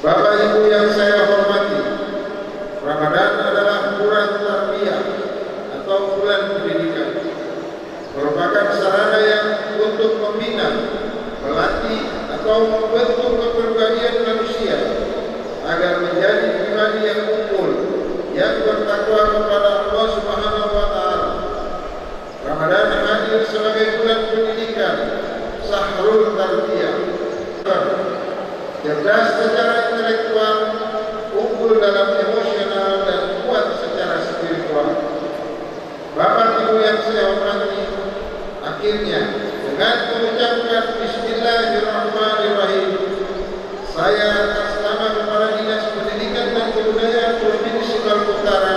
Bapak Ibu yang saya hormati, Ramadan adalah bulan tarbiyah atau bulan pendidikan. Merupakan sarana yang untuk membina, melatih atau membentuk kepribadian manusia agar menjadi pribadi yang unggul, yang bertakwa kepada Allah Subhanahu wa taala. Ramadan hadir sebagai bulan pendidikan, Sahrul Tarbiyah. Cerdas secara intelektual, unggul dalam emosional, dan kuat secara spiritual. Bapak Ibu yang saya hormati, akhirnya dengan mengucapkan Bismillahirrahmanirrahim, saya atas nama Kepala Dinas Pendidikan dan Kebudayaan Provinsi Maluku Utara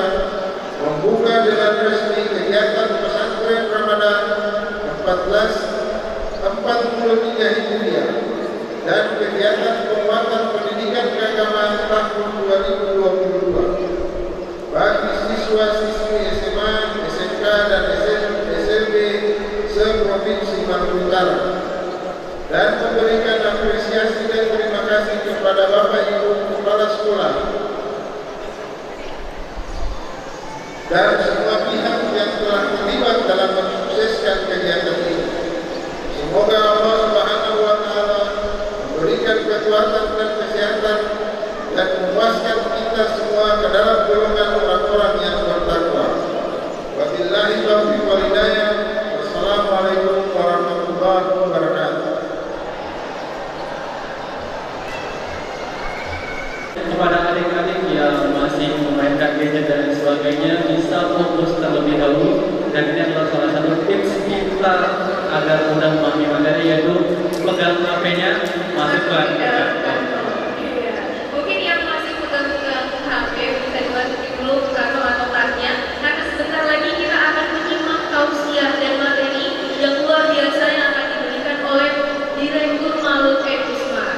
membuka dengan resmi kegiatan pesantren Ramadan 1443 Hijriah dan kegiatan penguatan pendidikan keagamaan tahun 2022 bagi siswa-siswi SMA, SMK, dan SLB se-Provinsi Maluku Utara, dan memberikan apresiasi dan terima kasih kepada Bapak Ibu Kepala Sekolah dan semua pihak yang telah terlibat dalam mensukseskan kegiatan ini. Semoga Allah Subhanahu wa Ta'ala memberikan kekuatan dan kesehatan dan memuaskan kita semua ke dalam golongan orang-orang yang bertakwa. Wabillahi taufiq wal hidayah. Wassalamualaikum warahmatullahi wabarakatuh. Kepada adik-adik yang masih memainkan gadget dan sebagainya, bisa fokus terlebih dahulu, dan ini adalah salah satu tips kita agar mudah memahami materi, yaitu pegang HP-nya, masukkan ke laptop. Mungkin yang masih pegang-pegang HP bisa dimasukin dulu kantong atau tasnya, karena sebentar lagi kita akan menyimak tausiah dan materi yang luar biasa yang akan diberikan oleh Direktur Maluku Kusma.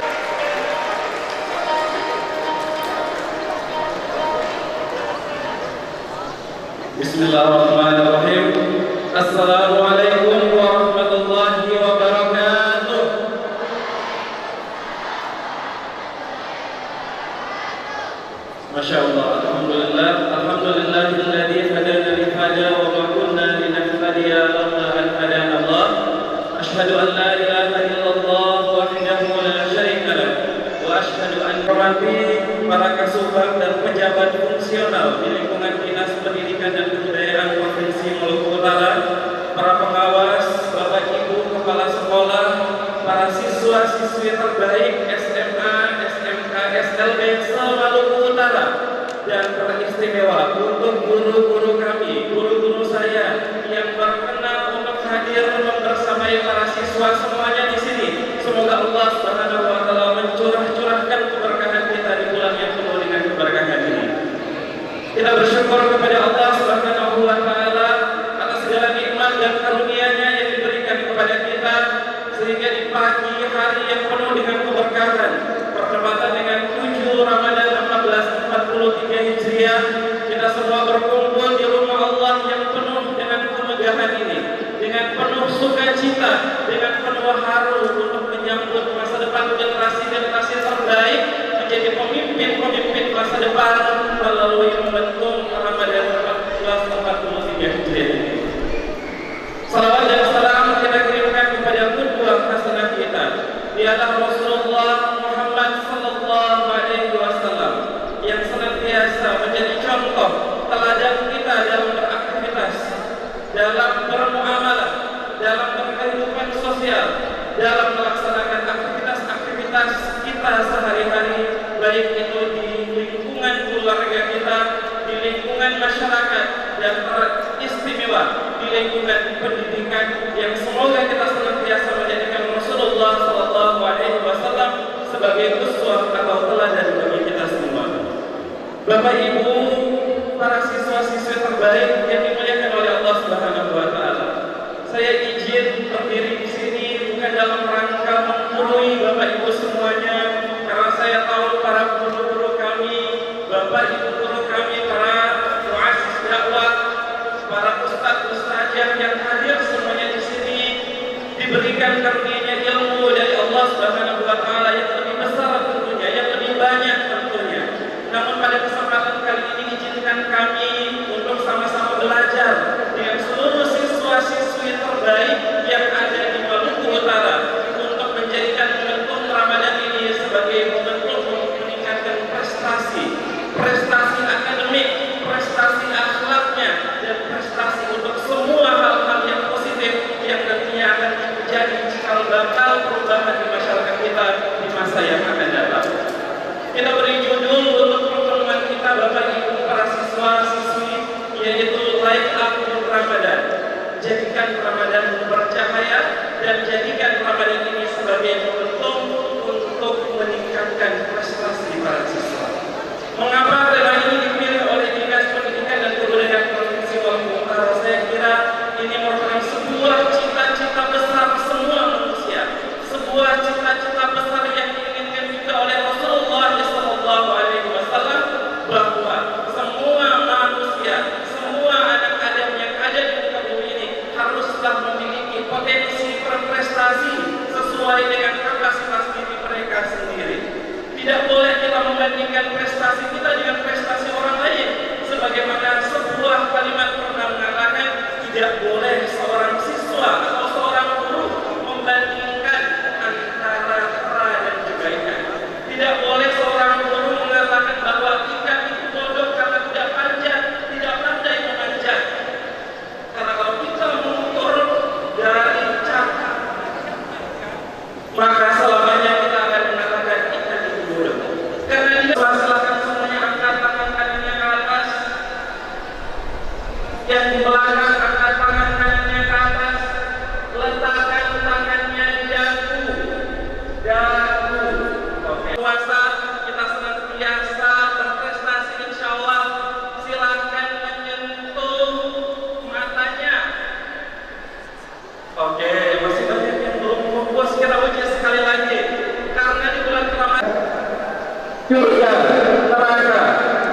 Bismillahirrahmanirrahim. Assalamualaikum warahmatullahi wabarakatuh. Masya Allah, alhamdulillah, alhamdulillahilladzi hadana li hada wa ma kunna linahtadiya laula an hadana Allah. Asyhadu an la ilaha illallah wahdahu la syarika lah wa asyhadu an para kasubag dan pejabat fungsional di lingkungan Dinas Pendidikan dan Kebudayaan Provinsi Maluku Utara, para pengawas, Bapak Ibu Kepala Sekolah, para siswa-siswi terbaik SMA, SMK, SLB se-Maluku Utara, dan teristimewa untuk guru-guru kami, guru-guru saya yang berkenan untuk hadir membersamai para siswa semuanya di sini. Semoga Allah Subhanahu wa Ta'ala mencurahkan keberkahan kita di bulan yang penuh dengan keberkahan ini. Kita bersyukur kepada Allah Subhanahu wa Ta'ala atas segala nikmat dan karunia-Nya yang diberikan kepada kita, sehingga di pagi hari yang penuh dengan keberkahan, bertepatan dengan 7 Ramadan 1443 Hijriah, kita semua berkumpul di rumah Allah yang penuh dengan kemegahan ini, dengan penuh sukacita, dengan penuh haru untuk menyambut masa depan generasi-generasi terbaik menjadi pemimpin-pemimpin masa depan melalui momentum Ramadan 1443 Hijriah ini. Salawat dan salam kita kirimkan kepada qudwah hasanah kita, ialah Rasulullah Muhammad sallallahu alaihi wasallam, yang senantiasa menjadi contoh teladan kita dalam beraktivitas, dalam bermuamalah, dalam berkehidupan sosial, dalam melaksanakan aktivitas-aktivitas kita sehari-hari, baik itu di lingkungan keluarga kita, di lingkungan masyarakat, dan teristimewa di lingkungan pendidikan, yang semoga kita senantiasa menjadikan Rasulullah sallallahu alaihi wasallam sebagai uswah atau teladan bagi kita semua. Bapak Ibu, para siswa-siswi terbaik yang dimuliakan oleh Allah Subhanahu wa Ta'ala, saya izin berdiri di sini bukan dalam rangka menggurui Bapak Ibu semuanya, karena saya tahu para guru-guru kami, Bapak Ibu guru kami, para muassis dakwah, para ustaz-ustazah yang hadir semuanya di sini, diberikan karunia ilmu dari Allah Subhanahu wa Ta'ala yang lebih besar tentunya, yang lebih banyak tentunya. Namun pada kesempatan kali ini izinkan kami untuk sama-sama belajar dengan seluruh siswa-siswi terbaik yang ada di Maluku Utara, untuk menjadikan momentum Ramadan ini sebagai momentum untuk meningkatkan prestasi akademik, prestasi akhlaknya, dan prestasi untuk semua hal-hal yang positif yang nantinya akan menjadi cikal bakal perubahan di masyarakat kita di masa yang akan datang. Kita beri judul untuk pertemuan kita, Bapak Ibu para siswa-siswi, yaitu Light Up in Ramadan. Jadikan Ramadan bercahaya, dan jadikan Ramadan ini sebagai momentum untuk meningkatkan prestasi para siswa. Mengapa tema ini dipilih oleh Dinas Pendidikan dan Kebudayaan Provinsi Maluku Utara? Saya kira ini merupakan sebuah cita-cita sudah memiliki potensi berprestasi sesuai dengan kapasitas diri mereka sendiri. Tidak boleh kita membandingkan prestasi kita dengan prestasi orang lain. Sebagaimana sebuah kalimat pernah mengatakan, tidak boleh seorang siswa atau seorang guru membandingkan antara kera dan juga ikan. Tidak boleh seorang guru mengatakan bahwa ikan itu bodoh karena tidak panjat, tidak pandai memanjat. Karena kalau kita mengukur dari cakap, maka selamanya kita akan mengatakan ikan itu bodoh. Karena dia silakan semuanya angkat tangan kanannya ke atas. Yang di belakang angkat tangan kanannya ke atas. Letakkan tangannya di dagu. Oke. Puasa kita senantiasa berprestasi, insya Allah. Silakan menyentuh matanya. Oke, masih banyak yang belum fokus, kita uji sekali lagi. Karena di bulan Ramadan, surga,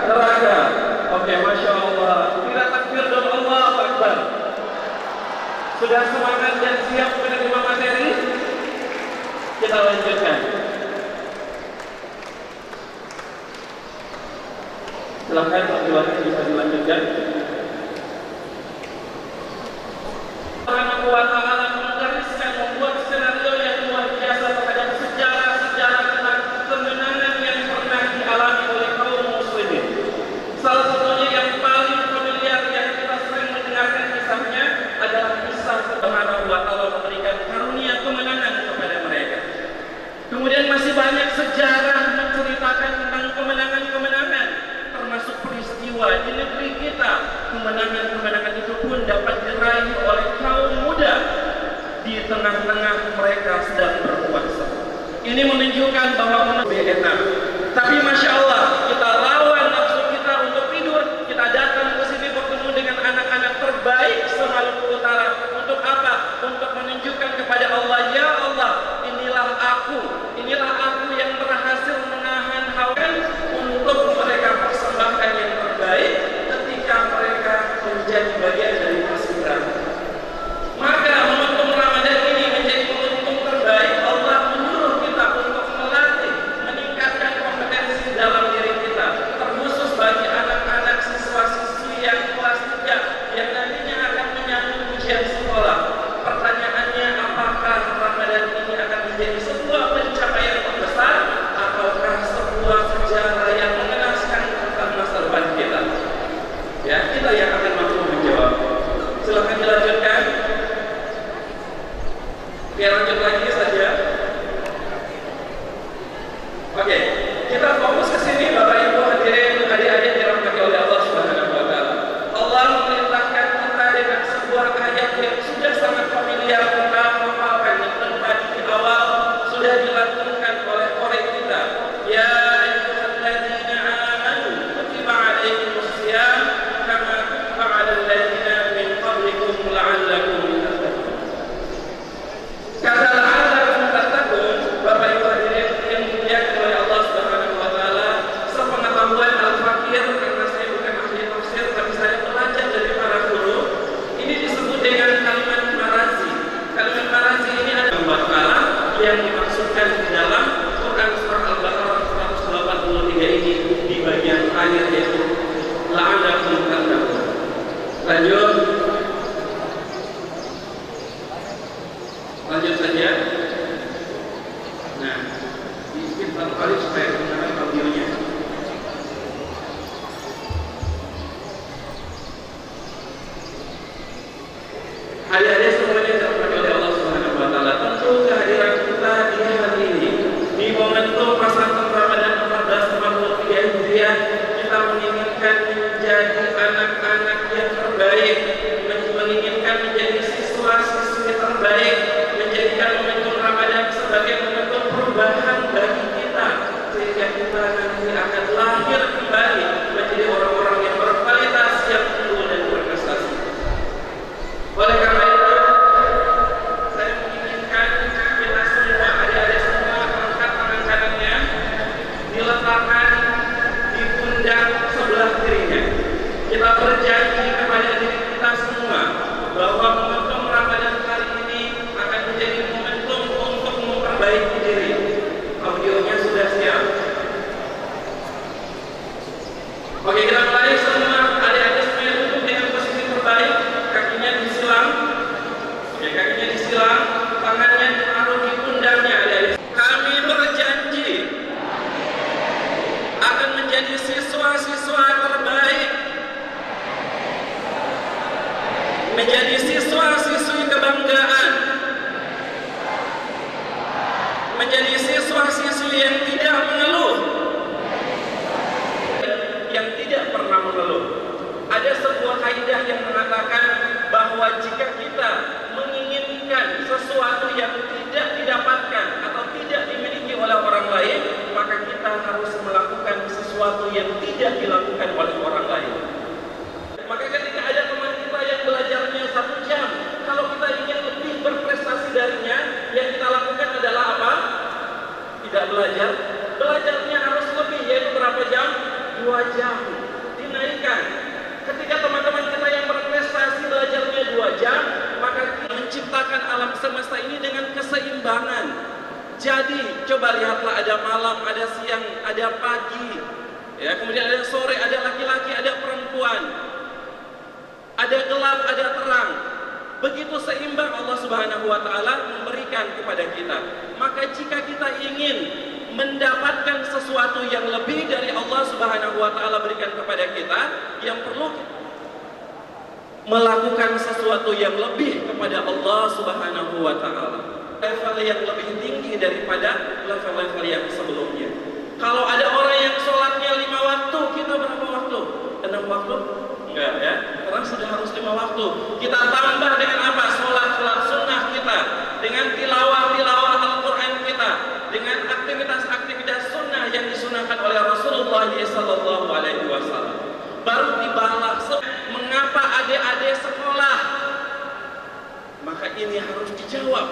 neraka. Oke, masya Allah. Kita takbir dan Allahu Akbar. Sudah semangat dan siap menerima materi? Kita lanjutkan. Silakan perjuangan bisa dilanjutkan. Subhanahu wa ta'ala menggariskan, membuat skenario yang luar biasa terhadap sejarah-sejarah tentang kemenangan yang pernah dialami oleh kaum muslimin. Salah satunya yang paling familiar yang kita sering mendengarkan kisahnya adalah kisah Subhanahu wa ta'ala memberikan karunia kemenangan kepada mereka. Kemudian masih banyak sejarah menceritakan tentang kemenangan-kemenangan, termasuk peristiwa di negeri kita. Kemenangan-kemenangan itu pun dapat diraih oleh kaum muda di tengah-tengah mereka sedang berpuasa. Ini menunjukkan bahwa enak. Tapi masya Allah, kita lawan nafsu kita untuk tidur. Kita datang ke sini bertemu dengan anak-anak terbaik se-Maluku Utara. Untuk apa? Untuk menunjukkan kepada Allah, ya Allah, inilah aku yang berhasil menahan hawa untuk mereka persembahkan yang terbaik ketika mereka menjadi bagian dari paskibraka. Maka momentum Ramadan ini menjadi momentum terbaik. Allah menyuruh kita untuk melatih, meningkatkan kompetensi dalam diri kita, terkhusus bagi anak-anak siswa-siswi yang kelas 3 yang nantinya akan menyambut ujian sekolah. Pertanyaannya, apakah Ramadan ini akan menjadi sebuah pencapaian terbesar ataukah sebuah sejarah yang mengenaskan tentang masa depan kita? Ya, kita yang akan mampu menjawab. Silakan dilanjutkan. Biar lanjut lagi saja. Oke, kita fokus ke sini, Bapak Ibu hadirin, adik-adik dirahmati oleh Allah Subhanahu wa taala. Allah memerintahkan kita dengan sebuah ayat yang sudah sangat familiar, kita menghafalkan yang tadi di awal sudah dilantunkan oleh kita. Ya ayyuhalladzina amanu kutiba alaikumus shiyam kama kutiba alal ladzina min qablikum la'allakum tattaqun. Kata la'allakum tattaqun, Bapak Ibu hadirin yang dimuliakan oleh Allah Subhanahu wa taala, sepengetahuan Al-Fakir, karena saya bukan ahli tafsir tapi saya belajar dari para guru, ini disebut dengan kalimat marazi. Kalimat marazi ini ada 4 kala yang dimaksudkan di dalam Quran surah Al-Baqarah 183 ini di bagian akhir, yaitu la'allakum tattaqun. Lanjut saja. Nah, di satu kali supaya mendengar audionya. Adik-adik semuanya dirahmati oleh Allah Subhanahu wa taala. Tentu kehadiran kita di hari ini belajar, belajarnya harus lebih, yaitu berapa jam? 2 jam. Dinaikkan. Ketika teman-teman kita yang berprestasi belajarnya 2 jam, maka kita menciptakan alam semesta ini dengan keseimbangan. Jadi, coba lihatlah, ada malam, ada siang, ada pagi, ya, kemudian ada sore, ada laki-laki, ada perempuan, ada gelap, ada terang. Begitu seimbang Allah Subhanahu wa Ta'ala memberikan kepada kita. Maka jika kita ingin mendapatkan sesuatu yang lebih dari Allah Subhanahu wa Ta'ala berikan kepada kita, yang perlu melakukan sesuatu yang lebih kepada Allah Subhanahu wa Ta'ala, level yang lebih tinggi daripada level-level yang sebelumnya. Kalau ada orang yang sholatnya 5 waktu, kita berapa waktu? 6 waktu? Enggak ya, karena sudah harus 5 waktu. Kita tambah dengan apa? Sholat sunnah kita, dengan tilawah Al-Quran kita, dengan aktivitas sunnah yang disunahkan oleh Rasulullah SAW. Baru dibalas. Mengapa adik-adik sekolah? Maka ini harus dijawab.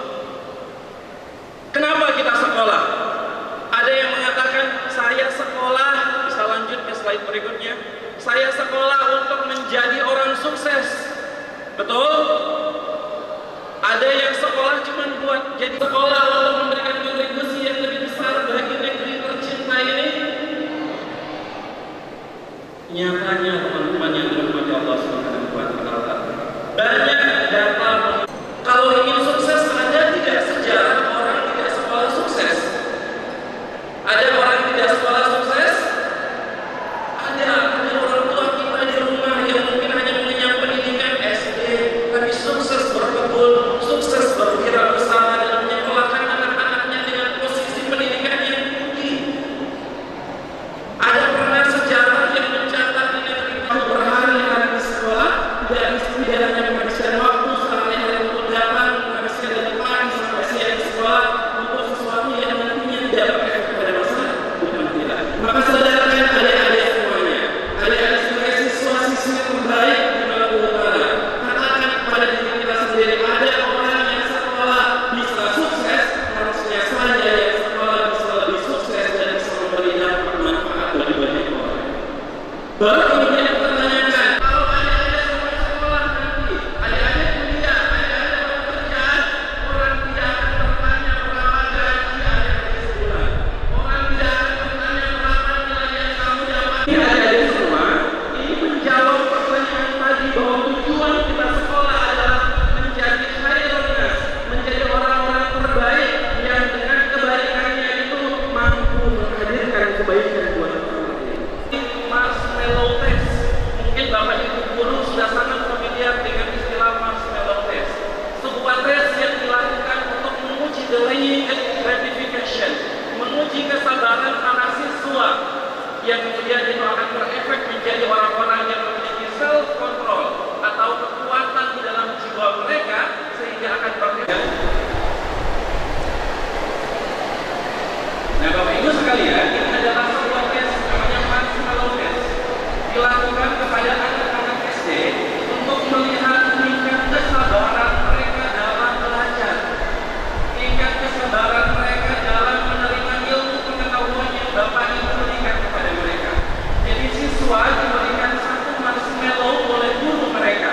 Kenapa kita sekolah? Ada yang mengatakan, saya sekolah, bisa lanjut ke slide berikutnya, saya sekolah untuk menjadi orang sukses. Betul? Ada yang sekolah cuma buat jadi sekolah untuk memberikan kontribusi yang lebih besar bagi negeri tercinta ini. Nyatanya teman-teman yang dirahmati Allah Subhanahu wa Ta'ala, banyak data. Kalau ingin sukses, ada tidak sejarah orang tidak sekolah sukses? Ada orang tidak sekolah sukses? Ada orang tua kita di rumah yang mungkin hanya mengenyam pendidikan SD, tapi sukses berkebun, sukses berwirausaha dan menyekolahkan anak-anaknya dengan posisi pendidikan yang tinggi. Ada pernah sejarah yang mencatat di negeri berhari-hari di sekolah, tidak hanya menghabiskan waktu sehari-hari untuk datang, menghabiskan dari pagi sampai siang di sekolah untuk sesuatu yang nantinya tidak berefek kepada masa depan kita. Maka saudarakan adik-adik semuanya, adik-adik sebagai siswa-siswi terbaik di Maluku Utara, katakan kepada diri kita sendiri, ada orang yang sekolah bisa sukses, harusnya saja yang sekolah bisa lebih sukses dan bisa memberi dampak manfaat bagi banyak orang. Baru kemudian pertanyakan, kalau adik-adik sampai sekolah nanti, adik-adik kuliah, adik-adik pekerjaan, orang tidak akan bertanya berapa gaji adik-adik sebulan. Orang tidak akan bertanya berapa nilai yang kamu dapat. Adik-adik semua, ini menjawab pertanyaan tadi bahwa tujuan kita sekolah adalah menjadi khairun nas, menjadi orang-orang terbaik yang dengan kebaikannya itu mampu menghadirkan kebaikan buat orang lain. Marshmallow test, mungkin Bapak Ibu guru sudah sangat familiar dengan istilah marshmallow test. Sebuah tes yang dilakukan untuk menguji delaying gratification, menguji kesabaran para siswa, yang kemudian itu akan berefek menjadi orang-orang yang memiliki self control atau kekuatan di dalam jiwa mereka, sehingga akan berefek. Nah, Bapak Ibu sekalian, ini adalah sebuah tes namanya marshmallow test, dilakukan kepada anak-anak SD untuk melihat tingkat kesabaran mereka dalam belajar, tingkat kesabaran mereka dalam menerima ilmu pengetahuan yang Bapak Ibu berikan kepada mereka. Jadi siswa diberikan satu marshmallow oleh guru mereka.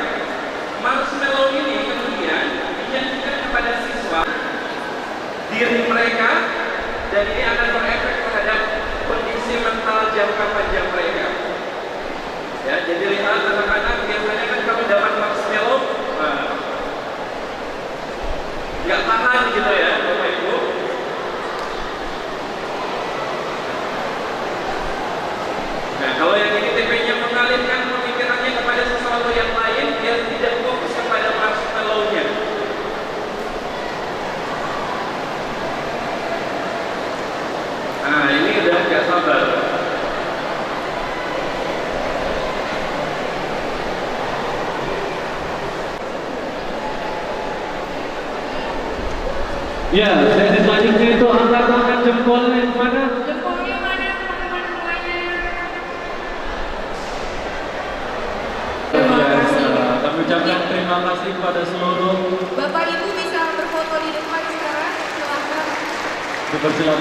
Marshmallow ini kemudian dijanjikan kepada siswa, diri mereka, dan ini akan berefek terhadap kondisi mental jangka panjang mereka. Ya, jadi lihat anak-anak biasanya kan kalau dapat marshmallow, nggak tahan gitu ya, Bapak Ibu. Nah, kalau yang ini TP-nya mengalihkan pemikirannya kepada sesuatu yang lain, dia tidak fokus kepada marshmallow-nya. Nah, ini udah nggak sabar. Ya, sesi selanjutnya itu angkat tangan jempolnya kemana? Jempolnya mana teman-teman semuanya? Terima kasih. Kami ucapkan terima kasih kepada seluruh. Bapak Ibu bisa berfoto di depan sekarang, silahkan. Dipersilakan.